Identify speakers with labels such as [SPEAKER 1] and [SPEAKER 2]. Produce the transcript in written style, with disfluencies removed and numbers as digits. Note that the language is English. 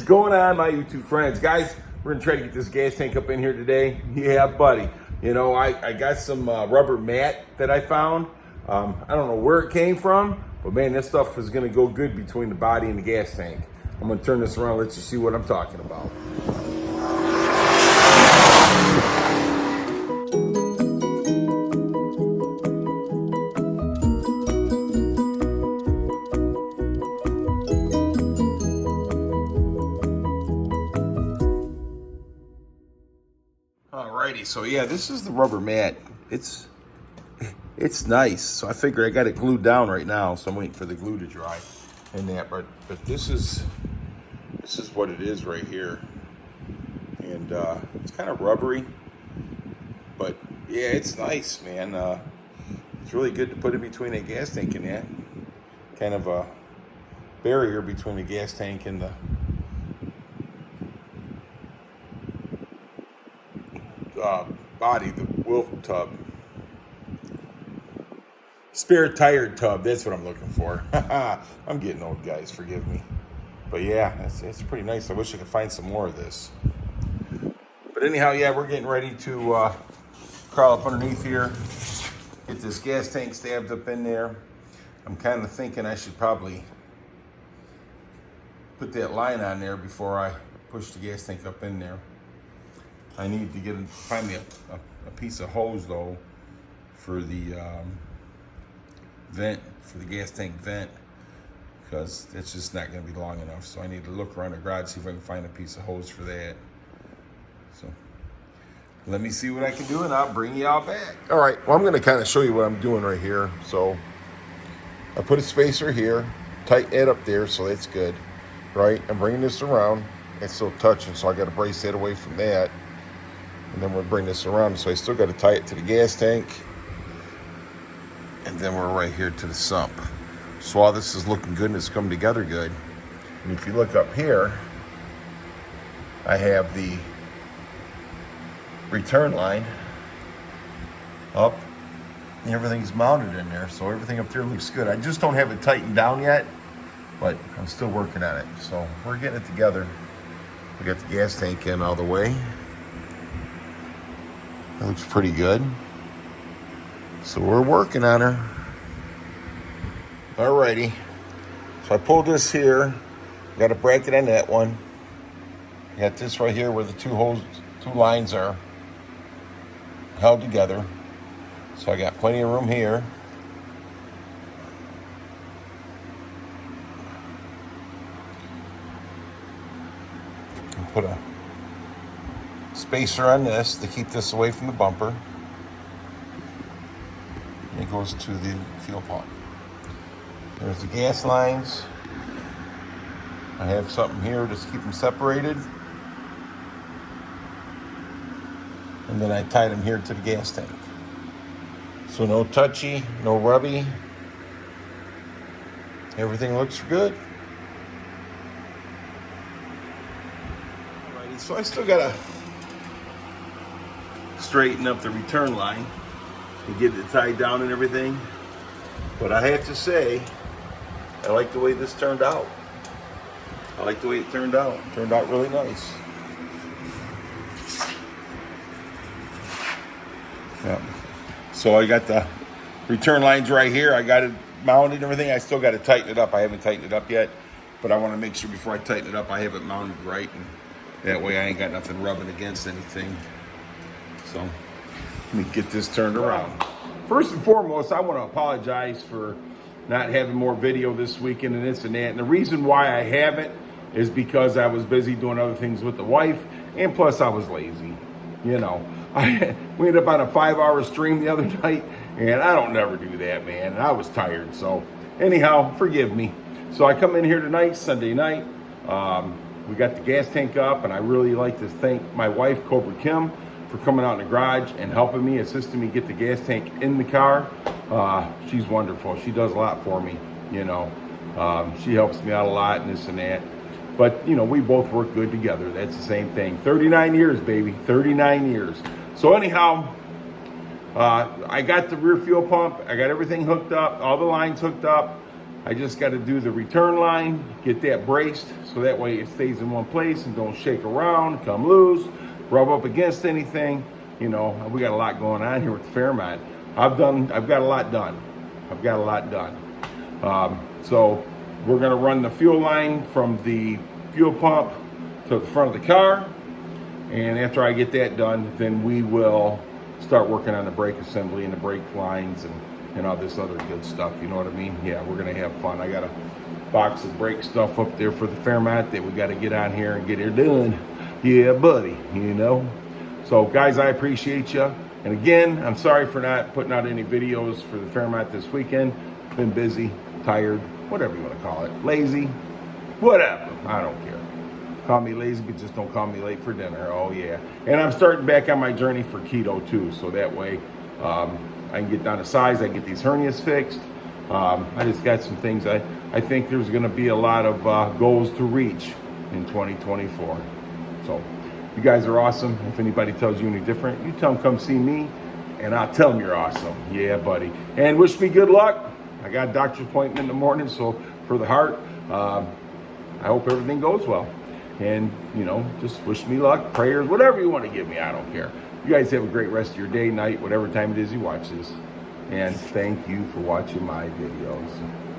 [SPEAKER 1] is going on, my YouTube friends? Guys, we're gonna try to get this gas tank up in here today. Yeah, buddy. You know, I got some rubber mat that I found. I don't know where it came from, but man, this stuff is gonna go good between the body and the gas tank. I'm gonna turn this around, let you see what I'm talking about. Alrighty, so yeah, this is the rubber mat. It's nice. So I figure I got it glued down right now, so I'm waiting for the glue to dry and that. But this is what it is right here, and it's kind of rubbery, but yeah, it's nice, man. It's really good to put in between a gas tank and that. Kind of a barrier between the gas tank and the body, the wheel tub. Spare tire tub, that's what I'm looking for. I'm getting old, guys, forgive me. But yeah, it's pretty nice. I wish I could find some more of this. But anyhow, yeah, we're getting ready to crawl up underneath here, get this gas tank stabbed up in there. I'm kind of thinking I should probably put that line on there before I push the gas tank up in there. I need to find me a piece of hose though for the vent, for the gas tank vent, because it's just not going to be long enough. So I need to look around the garage, see if I can find a piece of hose for that. So let me see what I can do and I'll bring you all back. All right, well, I'm going to kind of show you what I'm doing right here. So I put a spacer here, tighten it up there, so that's good, right? I'm bringing this around. It's still touching, so I got to brace that away from that. And then we'll bring this around, so I still got to tie it to the gas tank. And then we're right here to the sump. So all this is looking good and it's coming together good. And if you look up here, I have the return line up and everything's mounted in there. So everything up there looks good. I just don't have it tightened down yet, but I'm still working on it. So we're getting it together. We got the gas tank in all the way. That looks pretty good. So we're working on her. Alrighty. So I pulled this here. Got a bracket on that one. Got this right here where the two lines are held together. So I got plenty of room here. Put a spacer on this to keep this away from the bumper. And it goes to the fuel pump. There's the gas lines. I have something here just to keep them separated. And then I tied them here to the gas tank. So no touchy, no rubby. Everything looks good. Alrighty, so I still gotta straighten up the return line and get it tied down and everything. But I have to say, I like the way this turned out. I like the way it turned out. It turned out really nice. Yeah. So I got the return lines right here. I got it mounted and everything. I still got to tighten it up. I haven't tightened it up yet, but I want to make sure before I tighten it up, I have it mounted right, and that way I ain't got nothing rubbing against anything. So let me get this turned around. First and foremost, I want to apologize for not having more video this weekend and this and that. And the reason why I haven't is because I was busy doing other things with the wife, and plus I was lazy. You know, we ended up on a 5-hour stream the other night, and I don't never do that, man. And I was tired. So anyhow, forgive me. So I come in here tonight, Sunday night. We got the gas tank up, and I really like to thank my wife, Cobra Kim, for coming out in the garage and helping me, assisting me get the gas tank in the car. She's wonderful. She does a lot for me, you know. She helps me out a lot and this and that. But, you know, we both work good together. That's the same thing. 39 years, baby. 39 years. So anyhow, I got the rear fuel pump. I got everything hooked up, all the lines hooked up. I just got to do the return line, get that braced so that way it stays in one place and don't shake around, come loose, rub up against anything. You know, we got a lot going on here with the Fairmont. I've got a lot done. I've got a lot done. So we're gonna run the fuel line from the fuel pump to the front of the car. And after I get that done, then we will start working on the brake assembly and the brake lines and all this other good stuff. You know what I mean? Yeah, we're gonna have fun. I got a box of brake stuff up there for the Fairmont that we got to get on here and get it done. Yeah, buddy, you know. So guys, I appreciate you. And again, I'm sorry for not putting out any videos for the Fairmont this weekend. Been busy, tired, whatever you want to call it. Lazy, whatever. I don't care. Call me lazy, but just don't call me late for dinner. Oh yeah. And I'm starting back on my journey for keto too. So that way I can get down to size. I get these hernias fixed. I just got some things. I think there's going to be a lot of goals to reach in 2024. So you guys are awesome. If anybody tells you any different, you tell them come see me, and I'll tell them you're awesome. Yeah, buddy. And wish me good luck. I got a doctor's appointment in the morning, so for the heart, I hope everything goes well. And, you know, just wish me luck, prayers, whatever you want to give me. I don't care. You guys have a great rest of your day, night, whatever time it is you watch this. And thank you for watching my videos.